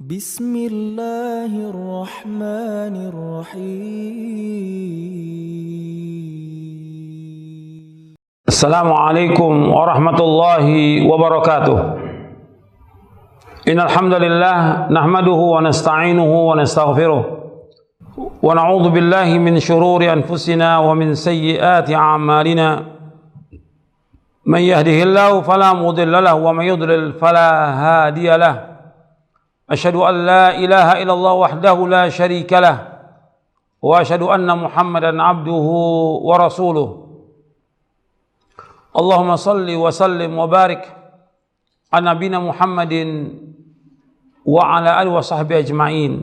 Bismillahirrahmanirrahim. Assalamualaikum warahmatullahi wabarakatuh. Innal hamdalillah nahmaduhu wa nasta'inuhu wa nastaghfiruh wa na'udzu billahi min shururi anfusina wa min sayyiati a'malina. Man yahdihillahu fala mudilla lahu wa man yudlil fala hadiya lahu. Asyhadu an la ilaha illallah wahdahu la syarika lah wa asyhadu anna Muhammadan abduhu wa rasuluh. Allahumma salli wa sallim wa barik ala nabiyina Muhammadin wa ala alihi wa sahbihi ajma'in.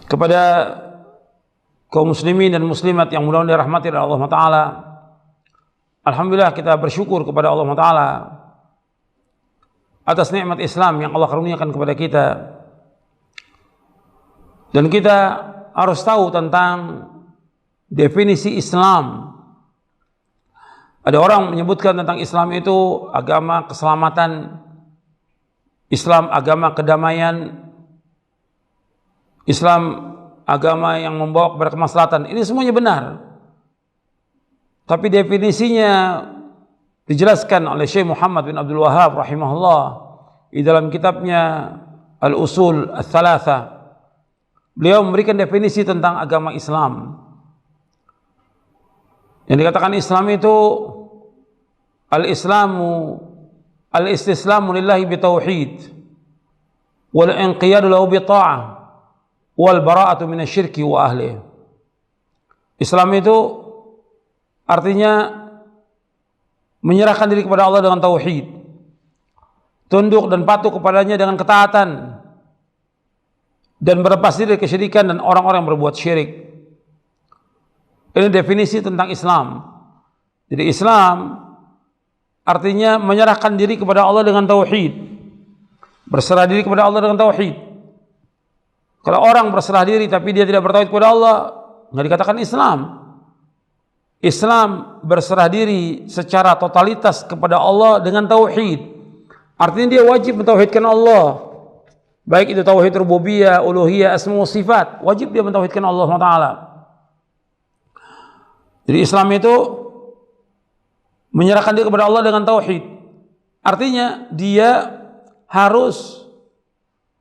Kepada kaum muslimin dan muslimat yang mudah-mudahan dirahmati oleh Allah Ta'ala, alhamdulillah kita bersyukur kepada Allah Ta'ala atas nikmat Islam yang Allah karuniakan kepada kita. Dan kita harus tahu tentang definisi Islam. Ada orang menyebutkan tentang Islam itu agama keselamatan, Islam agama kedamaian, Islam agama yang membawa kepada kemaslahatan. Ini semuanya benar. Tapi definisinya dijelaskan oleh Syekh Muhammad bin Abdul Wahhab rahimahullah di dalam kitabnya Al-Usul Ats-Tsalatsa. Beliau memberikan definisi tentang agama Islam. Yang dikatakan Islam itu al-islamu al-istislamu lillahi bitauhid wal inqiyadu lahu bita'ah wal bara'atu minasyirki wa ahlihi. Islam itu artinya menyerahkan diri kepada Allah dengan tauhid, tunduk dan patuh kepadanya dengan ketaatan, dan berlepas diri dari kesyirikan dan orang-orang yang berbuat syirik. Ini definisi tentang Islam. Jadi Islam artinya menyerahkan diri kepada Allah dengan tauhid, berserah diri kepada Allah dengan tauhid. Kalau orang berserah diri tapi dia tidak bertauhid kepada Allah, nggak dikatakan Islam. Islam berserah diri secara totalitas kepada Allah dengan tauhid. Artinya dia wajib mentauhidkan Allah. Baik itu tauhid rububiyah, uluhiyah, asma wa sifat, wajib dia mentauhidkan Allah SWT. Jadi Islam itu menyerahkan diri kepada Allah dengan tauhid. Artinya dia harus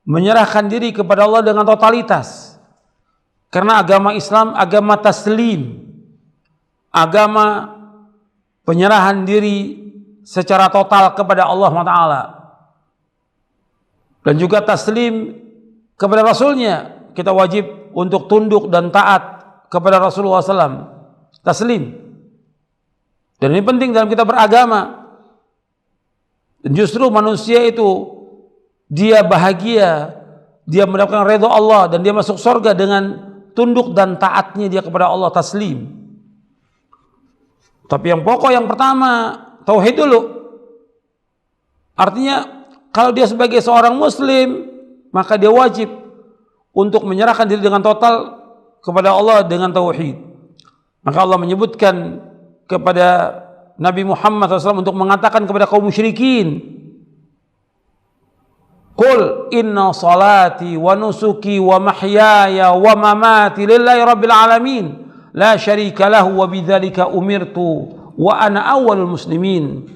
menyerahkan diri kepada Allah dengan totalitas. Karena agama Islam agama taslim, agama penyerahan diri secara total kepada Allah Ta'ala, dan juga taslim kepada Rasulnya. Kita wajib untuk tunduk dan taat kepada Rasulullah SAW. Taslim. Dan ini penting dalam kita beragama. Dan justru manusia itu dia bahagia, dia mendapatkan redha Allah, dan dia masuk surga dengan tunduk dan taatnya dia kepada Allah, taslim. Tapi yang pokok yang pertama, tauhid dulu. Artinya kalau dia sebagai seorang muslim, maka dia wajib untuk menyerahkan diri dengan total kepada Allah dengan tauhid. Maka Allah menyebutkan kepada Nabi Muhammad SAW untuk mengatakan kepada kaum musyrikin, Qul inna salati wa nusuki wa mahyaya wa mamati lillahi rabbil alamin la syarika lahu wa bidzalika umirtu wa ana awwalul muslimin.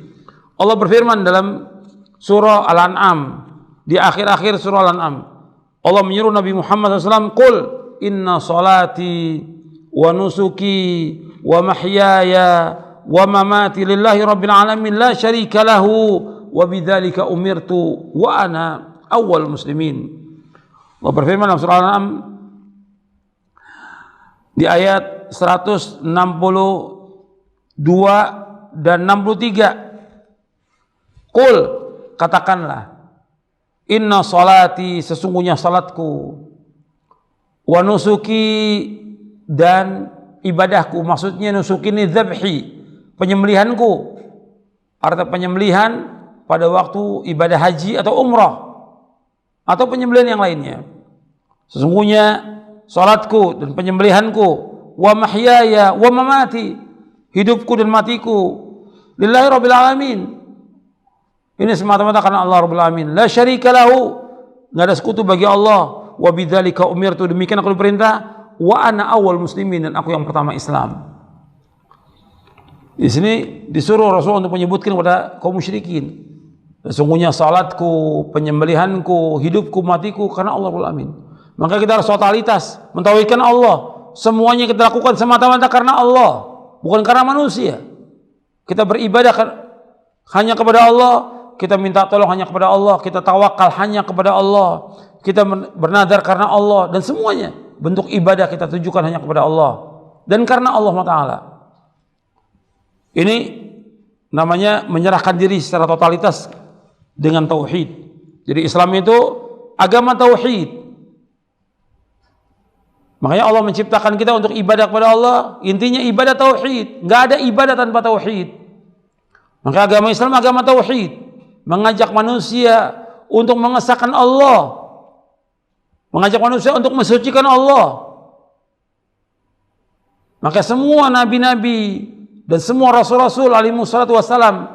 Allah berfirman dalam surah Al-An'am, di akhir-akhir surah Al-An'am, Allah menyuruh Nabi Muhammad SAW, Qul inna salati wa nusuki wa mahyaya wa mamati lillahi rabbil alamin la syarika lahu wa bidzalika umirtu wa ana awwalul muslimin. Allah berfirman dalam surah Al-An'am di ayat 162 dan 63. Qul, katakanlah, inna salati, sesungguhnya salatku, wa nusuki, dan ibadahku. Maksudnya nusuki ini dzabhi, penyembelihanku. Artinya penyembelihan pada waktu ibadah haji atau umrah atau penyembelihan yang lainnya. Sesungguhnya salatku dan penyembelihanku, wa mahyaya wa mamati, hidupku dan matiku, lillahi rabbil alamin, Ini semata-mata karena Allah Rabbul Alamin. La syarika lahu, enggak ada sekutu bagi Allah. Wa bidzalika umirtu, demikian aku diperintah. Wa ana awwal muslimin, dan aku yang pertama Islam. Di sini disuruh Rasul untuk menyebutkan kepada kaum musyrikin, sesungguhnya salatku, penyembelihanku, hidupku, matiku karena Allah Rabbul Alamin. Maka kita harus totalitas mentauhidkan Allah. Semuanya kita lakukan semata-mata karena Allah, bukan karena manusia. Kita beribadah hanya kepada Allah, kita minta tolong hanya kepada Allah, kita tawakal hanya kepada Allah, kita bernadar karena Allah, dan semuanya bentuk ibadah kita tujukan hanya kepada Allah dan karena Allah Ta'ala. Ini namanya menyerahkan diri secara totalitas dengan tauhid. Jadi Islam itu agama tauhid. Makanya Allah menciptakan kita untuk ibadah kepada Allah. Intinya ibadah tauhid. Nggak ada ibadah tanpa tauhid. Maka agama Islam agama tauhid, mengajak manusia untuk mengesahkan Allah, mengajak manusia untuk mensucikan Allah. Maka semua nabi-nabi dan semua rasul-rasul alaihi wassalatu wassalam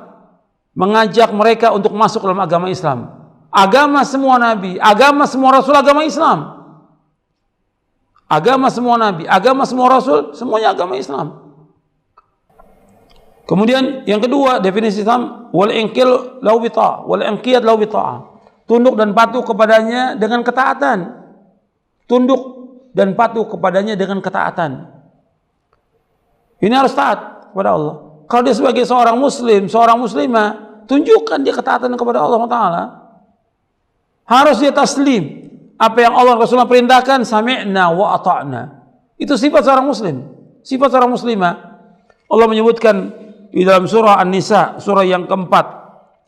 mengajak mereka untuk masuk dalam agama Islam. Agama semua nabi, agama semua rasul, agama Islam. Agama semua nabi, agama semua rasul, semuanya agama Islam. Kemudian yang kedua, definisi Islam, wal inqil lahu bi ta'ah, wal inqiyad lahu bi ta'ah. Tunduk dan patuh kepadanya dengan ketaatan. Tunduk dan patuh kepadanya dengan ketaatan. Ini harus taat kepada Allah. Kalau dia sebagai seorang muslim, seorang muslimah, tunjukkan dia ketaatan kepada Allah Ta'ala. Harus dia taslim. Apa yang Allah Rasulullah perintahkan, sami'na wa ata'na. Itu sifat seorang muslim, sifat seorang muslimah. Allah menyebutkan di dalam surah An-Nisa, surah yang keempat,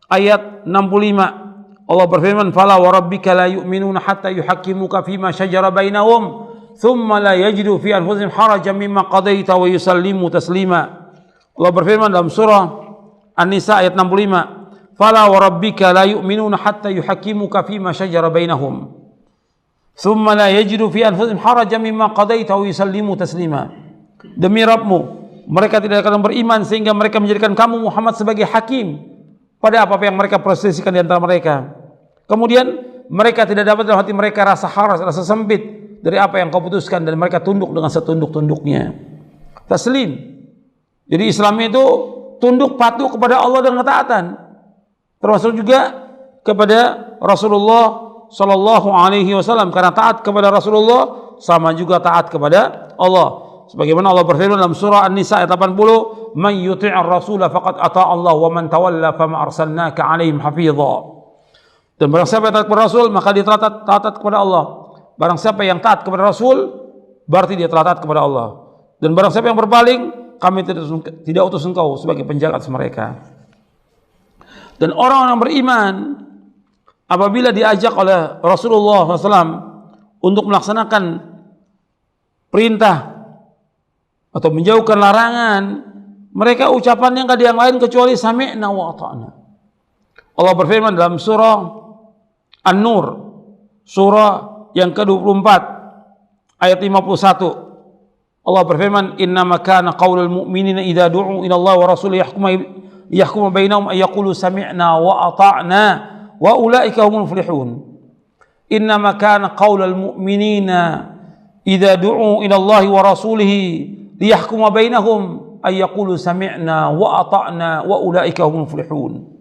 ayat 65. Allah berfirman, "Fala wa rabbika la yu'minuna hatta yuhaqqimuka fima shajara bainahum, thumma la yajidu fi anfusihim harajan mimma qadaita wa yusallimu taslima." Allah berfirman dalam surah An-Nisa ayat 65, "Fala wa rabbika la yu'minuna hatta yuhaqqimuka fima shajara bainahum, thumma la yajidu fi anfusihim harajan mimma qadaita wa yusallimu taslima." Demi Rabbmu, mereka tidak akan beriman sehingga mereka menjadikan kamu Muhammad sebagai hakim pada apa yang mereka perselisihkan di antara mereka. Kemudian mereka tidak dapat dalam hati mereka rasa haras, rasa sempit dari apa yang kau putuskan, dan mereka tunduk dengan setunduk-tunduknya. Taslim. Jadi Islam itu tunduk patuh kepada Allah dan ketaatan. Termasuk juga kepada Rasulullah sallallahu alaihi wasallam, karena taat kepada Rasulullah sama juga taat kepada Allah. Sebagaimana Allah berfirman dalam surah An-Nisa ayat 80, "Man yuti'ir rasula faqad ata'a Allah wa man tawalla fama arsalnaka 'alaihim hafidha." Dan barang siapa yang taat kepada Rasul, maka dia taat kepada Allah. Barang siapa yang taat kepada Rasul, berarti dia telah taat kepada Allah. Dan barang siapa yang berpaling, kami tidak utus engkau sebagai penjaga atas mereka. Dan orang-orang beriman, apabila diajak oleh Rasulullah SAW untuk melaksanakan perintah atau menjauhkan larangan, mereka ucapannya nggak ada yang lain kecuali sami'na wa ata'na. Allah berfirman dalam surah An-Nur, surah yang ke-24 ayat 51. Allah berfirman, "Innama kana qaulul mu'minina idza du'u ila Allah wa rasulihi yahkuma bainahum ay yaqulu sami'na wa ata'na wa ulaika humul muflihun." Innama kana qaulul mu'minina idza du'u ila Allah wa rasulihi liyahkuma bainahum ay yaqulu sami'na wa ata'na wa ulaika humul muflihun.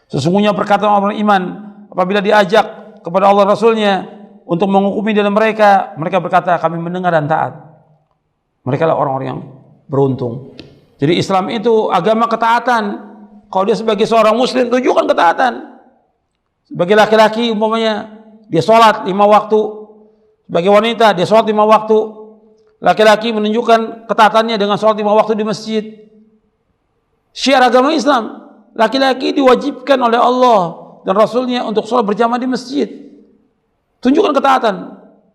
Sesungguhnya perkataan orang beriman apabila diajak kepada Allah Rasulnya untuk menghukumi dalam mereka, mereka berkata kami mendengar dan taat. Mereka lah orang-orang yang beruntung. Jadi Islam itu agama ketaatan. Kalau dia sebagai seorang muslim, tunjukkan ketaatan. Sebagai laki-laki umpamanya, dia sholat 5 waktu. Sebagai wanita, dia sholat 5 waktu. Laki-laki menunjukkan ketaatannya dengan sholat 5 waktu di masjid. Syiar agama Islam, laki-laki diwajibkan oleh Allah dan Rasulnya untuk sholat berjamaah di masjid. Tunjukkan ketaatan.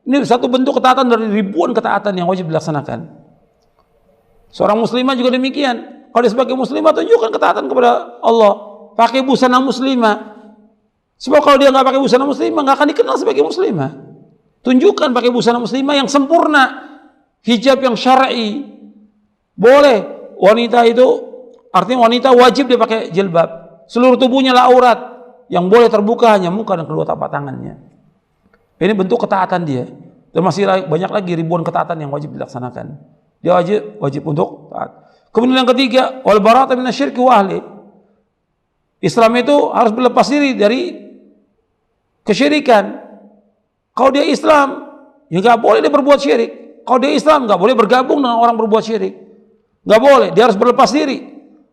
Ini satu bentuk ketaatan dari ribuan ketaatan yang wajib dilaksanakan. Seorang muslimah juga demikian. Kalau dia sebagai muslimah, tunjukkan ketaatan kepada Allah. Pakai busana muslimah. Sebab kalau dia nggak pakai busana muslimah, nggak akan dikenal sebagai muslimah. Tunjukkan pakai busana muslimah yang sempurna, hijab yang syar'i. Boleh wanita itu, artinya wanita wajib dia pakai jilbab. Seluruh tubuhnya lah aurat. Yang boleh terbuka hanya muka dan kedua telapak tangannya. Ini bentuk ketaatan dia. Dan masih banyak lagi ribuan ketaatan yang wajib dilaksanakan. Dia wajib untuk taat. Kemudian yang ketiga, wal bara'atu minasyirki wa ahli. Islam itu harus berlepas diri dari kesyirikan. Kalau dia Islam, ya nggak boleh dia berbuat syirik. Kalau dia Islam, nggak boleh bergabung dengan orang berbuat syirik. Nggak boleh. Dia harus berlepas diri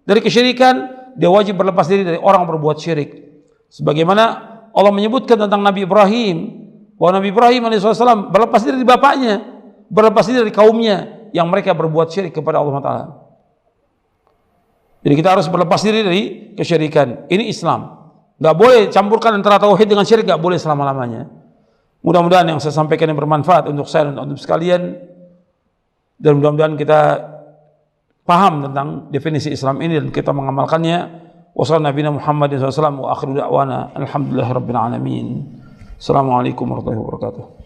dari kesyirikan. Dia wajib berlepas diri dari orang berbuat syirik. Sebagaimana Allah menyebutkan tentang Nabi Ibrahim, bahwa Nabi Ibrahim alaihissalam berlepas diri dari bapaknya, berlepas diri dari kaumnya yang mereka berbuat syirik kepada Allah Taala. Jadi kita harus berlepas diri dari kesyirikan. Ini Islam. Nggak boleh campurkan antara tauhid dengan syirik, nggak boleh selama-lamanya. Mudah-mudahan yang saya sampaikan yang bermanfaat untuk saya dan untuk sekalian, dan mudah-mudahan kita paham tentang definisi Islam ini dan kita mengamalkannya. Wassalamualaikum warahmatullahi wabarakatuh. Wa akhiru da'wana alhamdulillahirabbil alamin. Assalamualaikum warahmatullahi wabarakatuh.